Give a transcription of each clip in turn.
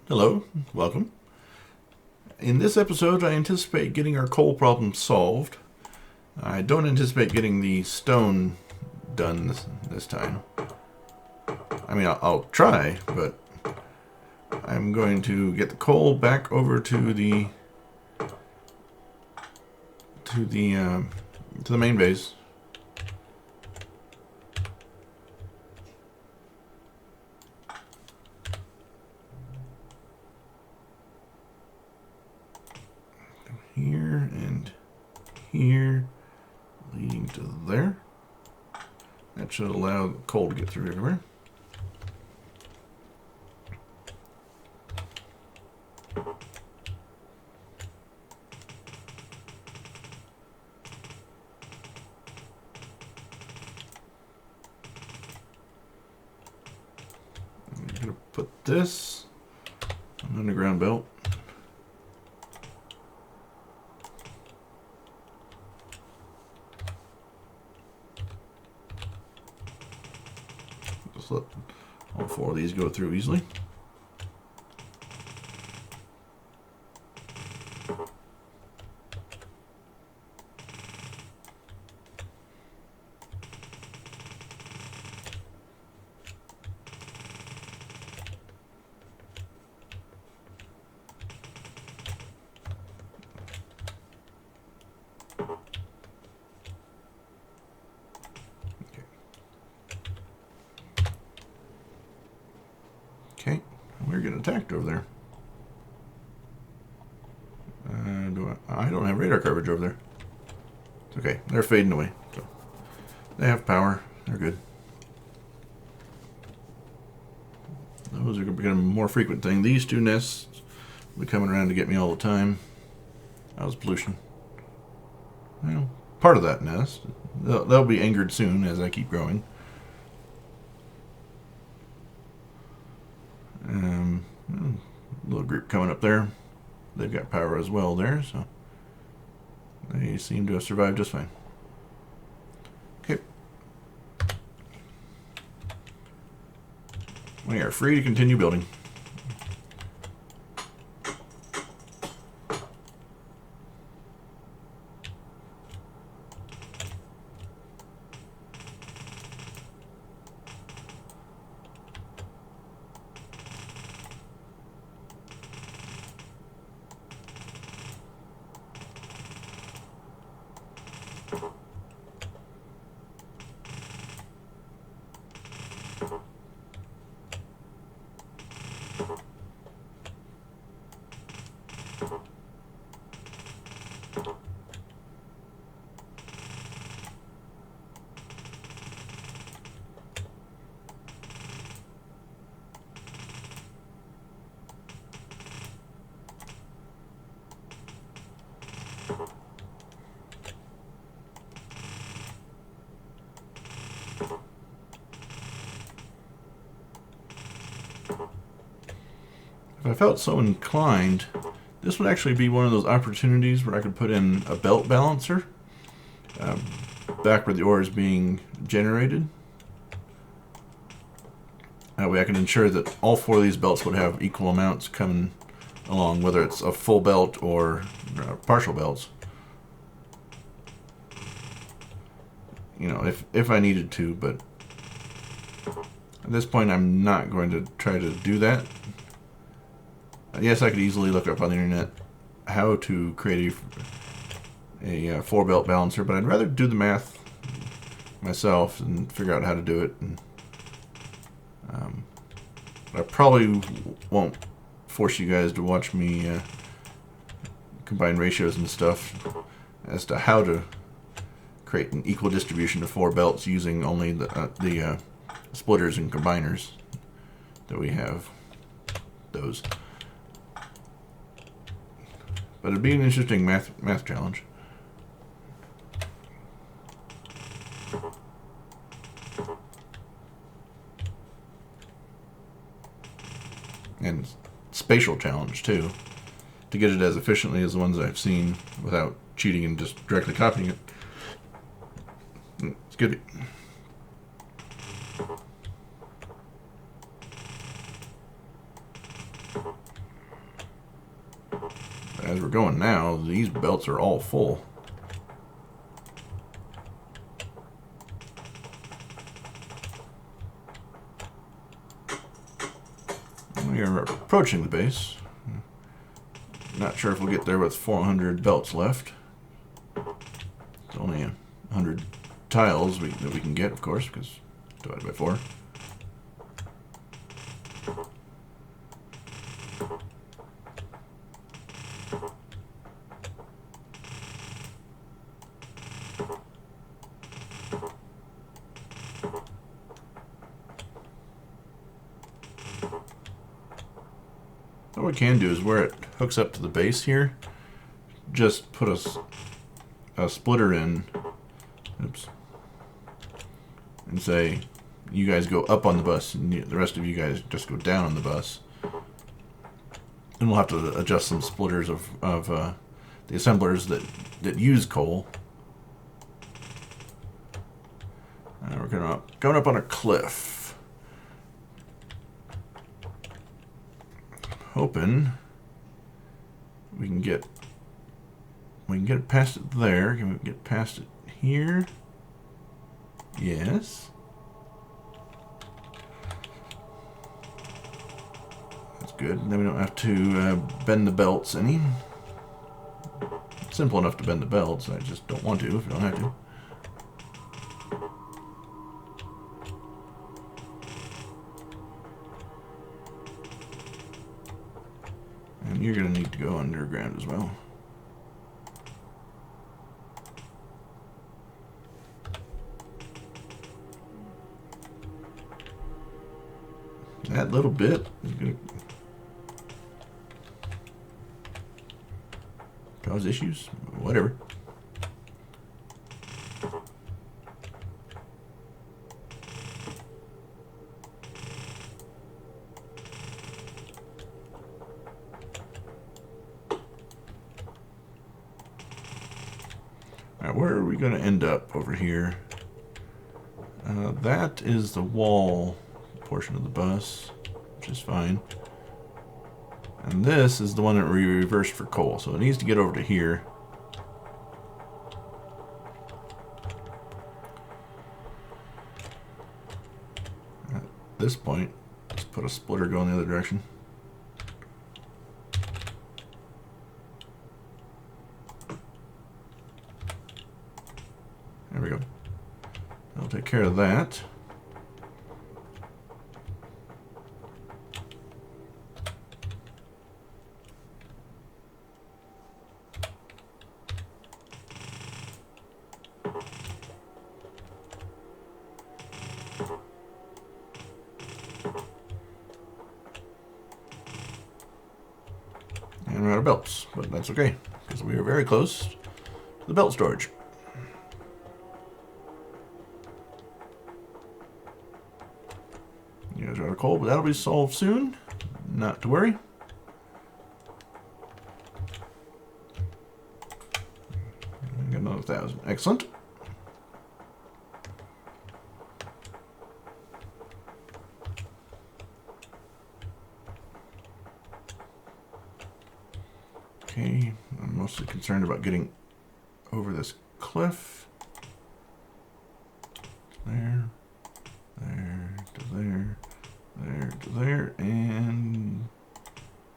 Hello, welcome. In this episode, I anticipate getting our coal problem solved. I don't anticipate getting the stone done this time. I mean, I'll try, but I'm going to get the coal back over to the main base. Here and here, leading to there. That should allow the coal to get through everywhere. I'm going to put this on the underground belt. Just let all four of these go through easily. Okay, we're getting attacked over there. I don't have radar coverage over there. It's okay, they're fading away. So they have power. They're good. Those are becoming a more frequent thing. These two nests will be coming around to get me all the time. That was pollution. Well, part of that nest. They'll be angered soon as I keep growing. Little group coming up there. They've got power as well there, so they seem to have survived just fine. Okay. We are free to continue building. If I felt so inclined, this would actually be one of those opportunities where I could put in a belt balancer back where the ore is being generated. That way I can ensure that all four of these belts would have equal amounts coming along, whether it's a full belt or partial belts. You know, if I needed to, but at this point I'm not going to try to do that. Yes, I could easily look up on the internet how to create a four belt balancer, but I'd rather do the math myself and figure out how to do it. And I probably won't force you guys to watch me combine ratios and stuff as to how to create an equal distribution of four belts using only the splitters and combiners that we have. Those. But it'd be an interesting math challenge. And spatial challenge too, to get it as efficiently as the ones I've seen without cheating and just directly copying it. It's good. as we're going now, these belts are all full. We are approaching the base. Not sure if we'll get there with 400 belts left. It's only 100 tiles that we can get, of course, because divided by 4. What we can do is where it hooks up to the base here, just put a splitter in, oops, and say, you guys go up on the bus, and the rest of you guys just go down on the bus. And we'll have to adjust some splitters of the assemblers that use coal. We're going up on a cliff. Hoping we can get it past it there. Can we get past it here? Yes. That's good. Then we don't have to bend the belts any. It's simple enough to bend the belts. I just don't want to if you don't have to. And you're going to need to go underground as well. That little bit is going to cause issues. Whatever. Alright, where are we going to end up over here? That is the wall portion of the bus, which is fine. And this is the one that we reversed for coal, so it needs to get over to here. At this point, let's put a splitter going the other direction. There we go. I'll take care of that. And we're out of belts, but that's okay, because we are very close to the belt storage. You guys are out of coal, but that'll be solved soon. Not to worry. Got another 1,000. Excellent. Okay, I'm mostly concerned about getting over this cliff. There, there to there, there to there, and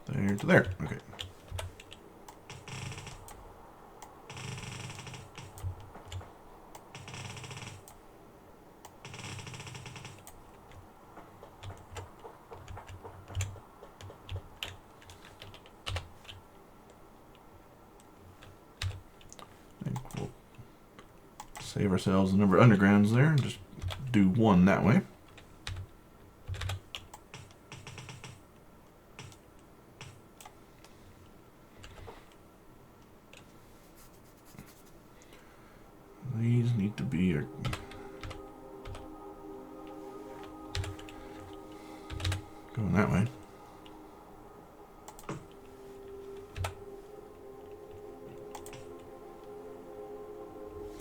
there to there. Okay. We'll save ourselves a number of undergrounds there and just do one that way. These need to be going that way.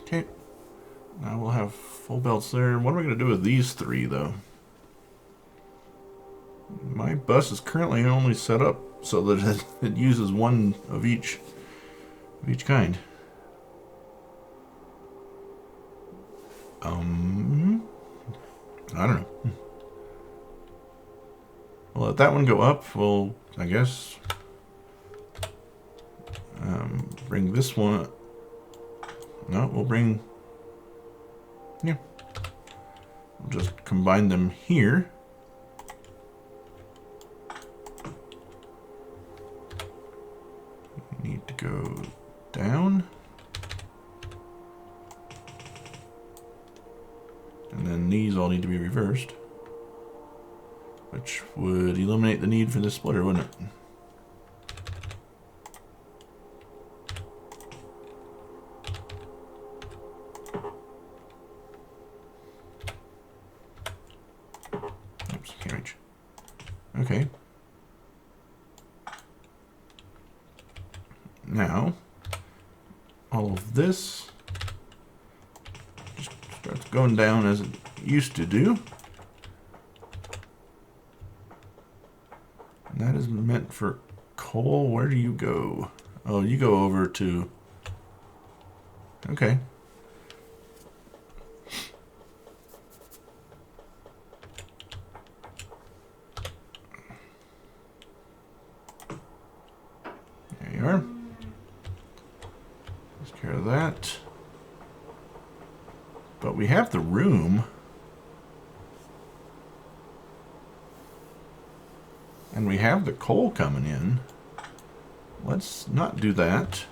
Okay, now we'll have full belts there. What am I going to do with these three, though? My bus is currently only set up so that it uses one of each of each kind. I don't know. We'll let that one go up. We'll, I guess, bring this one. No, we'll bring. Yeah. We'll just combine them here. We need to go down. And then these all need to be reversed, which would eliminate the need for this splitter, wouldn't it? Oops, can't reach. Okay. Now, all of this just starts going down as it used to do. And that is meant for coal. Where do you go? Oh, you go over to... Okay. There you are. Take care of that. But we have the room. And we have the coal coming in. Let's not do that.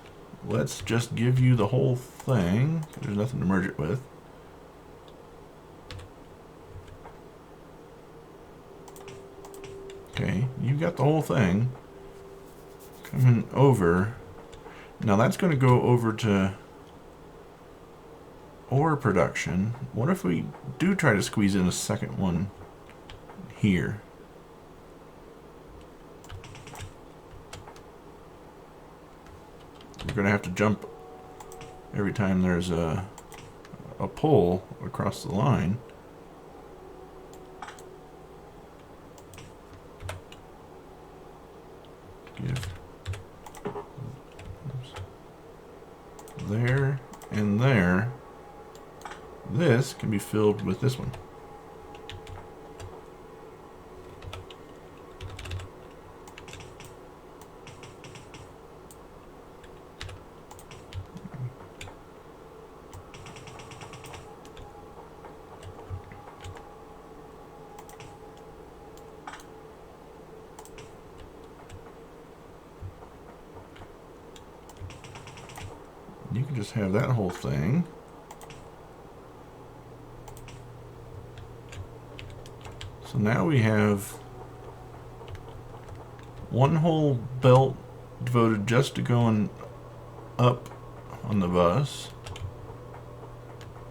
Let's just give you the whole thing. There's nothing to merge it with. Okay, you got the whole thing coming over. Now that's going to go over to ore production. What if we do try to squeeze in a second one here? We're going to have to jump every time there's a pull across the line. Give there and there. This can be filled with this one. You can just have that whole thing. So now we have one whole belt devoted just to going up on the bus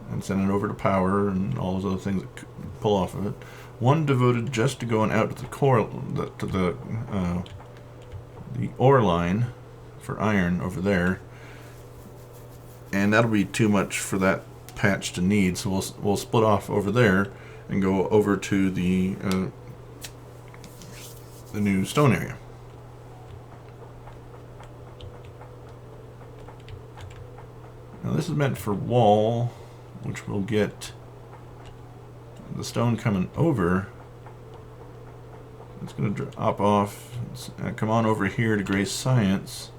and sending it over to power and all those other things that pull off of it. One devoted just to going out to the core, to the ore line for iron over there. And that'll be too much for that patch to need, so we'll split off over there and go over to the new stone area. Now this is meant for wall, which will get the stone coming over. It's going to drop off, come on over here to Gray Science.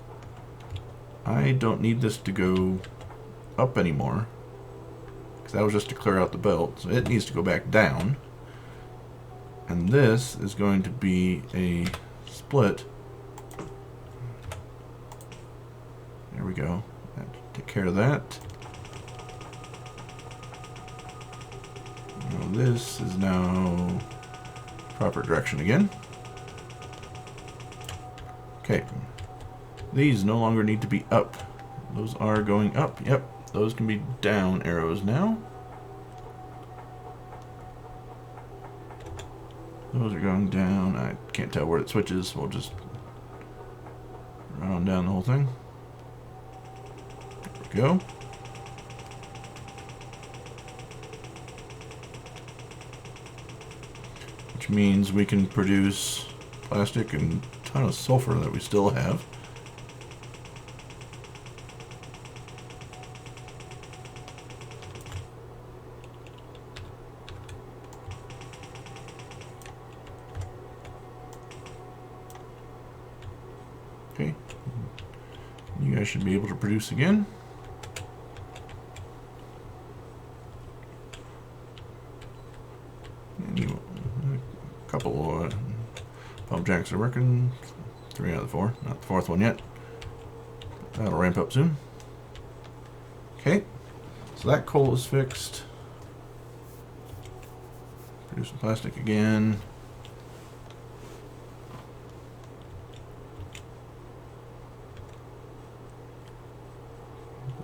I don't need this to go up anymore, because that was just to clear out the belt, so it needs to go back down. And this is going to be a split. There we go. Take care of that. Now this is now proper direction again. Okay. These no longer need to be up. Those are going up. Yep. Those can be down arrows now. Those are going down. I can't tell where it switches. We'll just run on down the whole thing. There we go. Which means we can produce plastic and a ton of sulfur that we still have. Okay. You guys should be able to produce again. And you, a couple pump jacks are working. 3 out of the 4. Not the 4th one yet. That'll ramp up soon. Okay. So that coal is fixed. Produce some plastic again.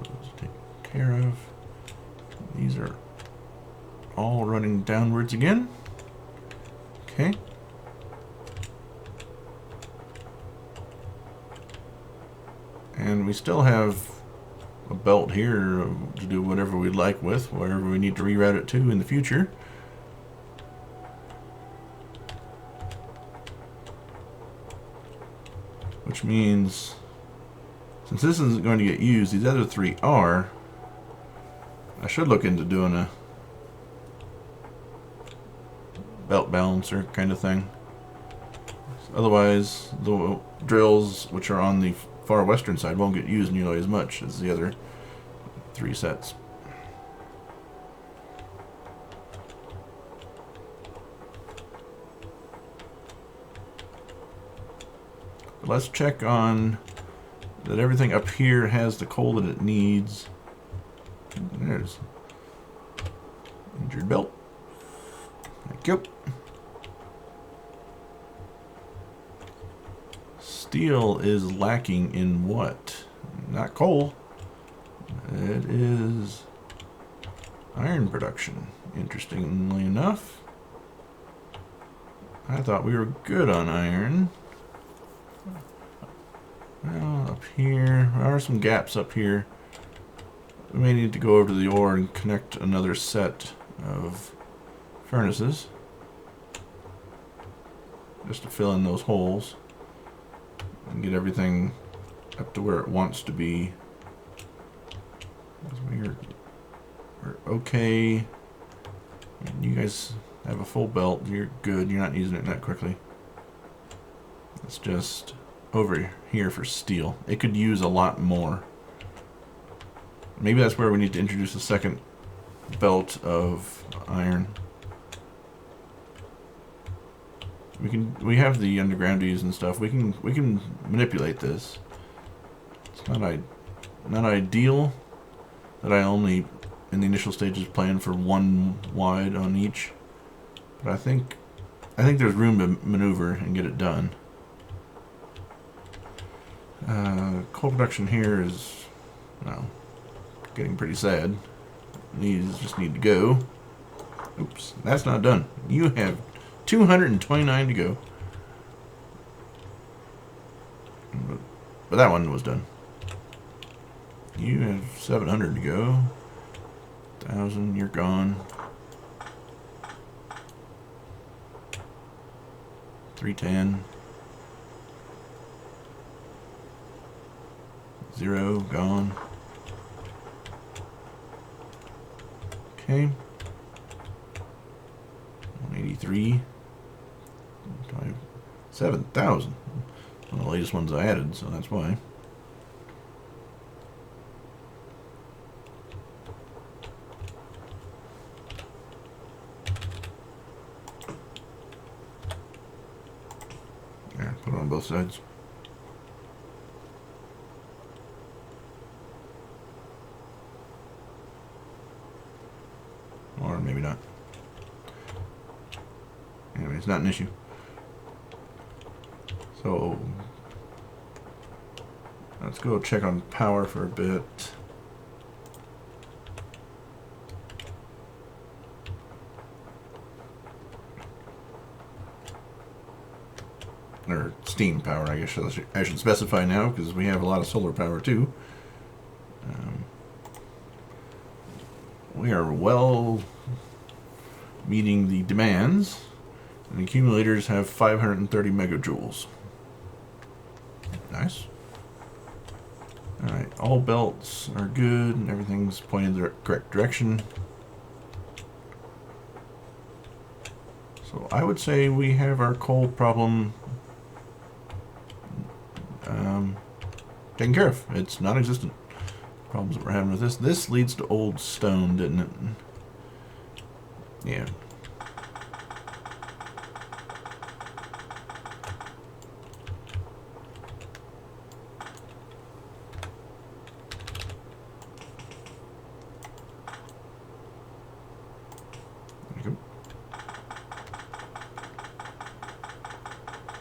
Those taken care of. These are all running downwards again. Okay. And we still have a belt here to do whatever we'd like with, wherever we need to reroute it to in the future. Which means, since this isn't going to get used, these other 3 are. I should look into doing a belt balancer kind of thing. Otherwise, the drills, which are on the far western side, won't get used nearly as much as the other 3 sets. But let's check on that everything up here has the coal that it needs. There's injured belt. Thank you. Steel is lacking in what? Not coal. It is iron production. Interestingly enough, I thought we were good on iron. Well, up here, there are some gaps up here. We may need to go over to the ore and connect another set of furnaces just to fill in those holes and get everything up to where it wants to be. We're okay. And you guys have a full belt. You're good. You're not using it that quickly. It's just over here for steel. It could use a lot more. Maybe that's where we need to introduce a second belt of iron. We have the undergroundies and stuff. We can manipulate this. It's not ideal that I only in the initial stages plan for 1 wide on each, but I think there's room to maneuver and get it done. Coal production here is, well, getting pretty sad. These just need to go. Oops, that's not done. You have 229 to go. But that one was done. You have 700 to go. 1,000, you're gone. 310. 0, gone. Okay. 183. 7,000. One of the latest ones I added, so that's why. Yeah, put it on both sides. Or maybe not. Anyway, it's not an issue. So let's go check on power for a bit. Or steam power, I guess I should specify now, because we have a lot of solar power too. We are well meeting the demands. And the accumulators have 530 megajoules. Nice. Alright, all belts are good and everything's pointing in the correct direction. So I would say we have our coal problem taken care of. It's non-existent. Problems that we're having with this. This leads to old stone, didn't it? Yeah.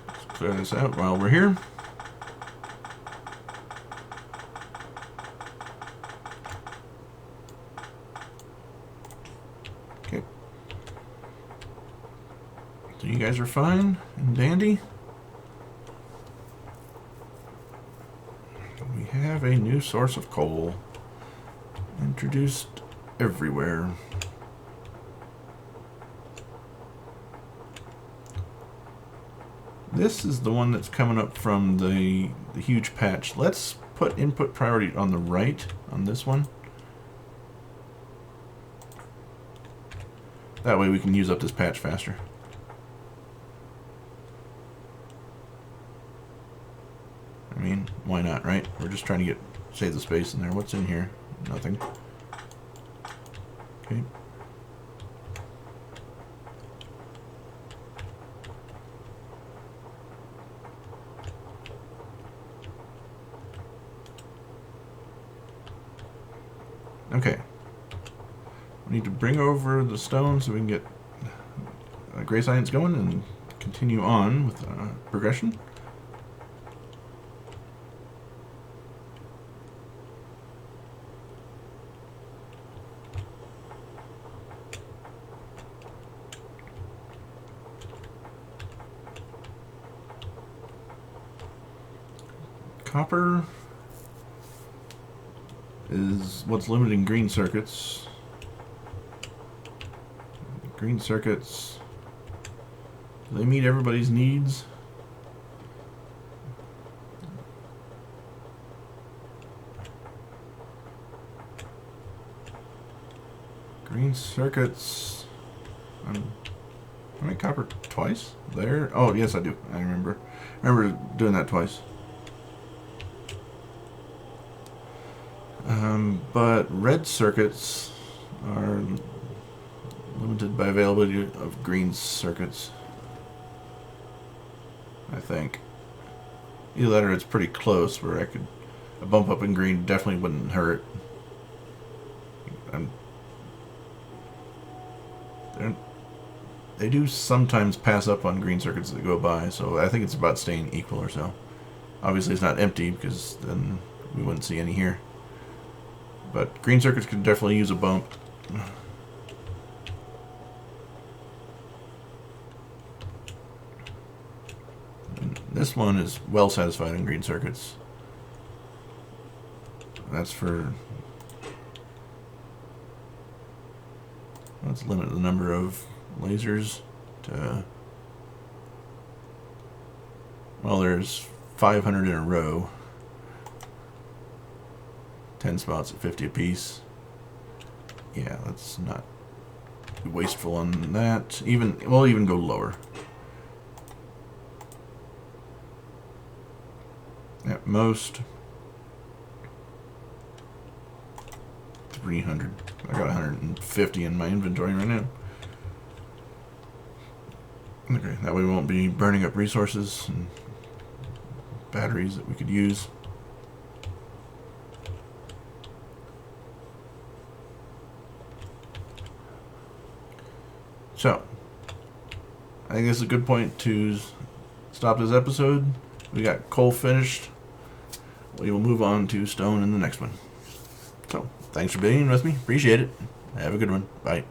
Let's clear this out while we're here. Okay. So you guys are fine and dandy. We have a new source of coal introduced everywhere. This is the one that's coming up from the huge patch. Let's put input priority on the right on this one. That way we can use up this patch faster. I mean, why not, right? We're just trying to save the space in there. What's in here? Nothing. Okay. Okay. We need to bring over the stone so we can get gray science going and continue on with progression. Copper is what's limiting green circuits. Green circuits, do they meet everybody's needs? Green circuits. I make copper twice? There? Oh, yes, I do. I remember. I remember doing that twice. But red circuits are limited by availability of green circuits, I think. Either that or it's pretty close where a bump up in green definitely wouldn't hurt. They do sometimes pass up on green circuits that go by, so I think it's about staying equal or so. Obviously it's not empty because then we wouldn't see any here. But green circuits could definitely use a bump. And this one is well satisfied in green circuits. That's for... let's limit the number of lasers to... well, there's 500 in a row. 10 spots at 50 apiece. Yeah, let's not be wasteful on that. We'll even go lower. At most 300. I got 150 in my inventory right now. Okay, that way we won't be burning up resources and batteries that we could use. So, I think this is a good point to stop this episode. We got coal finished. We will move on to stone in the next one. So, thanks for being with me. Appreciate it. Have a good one. Bye.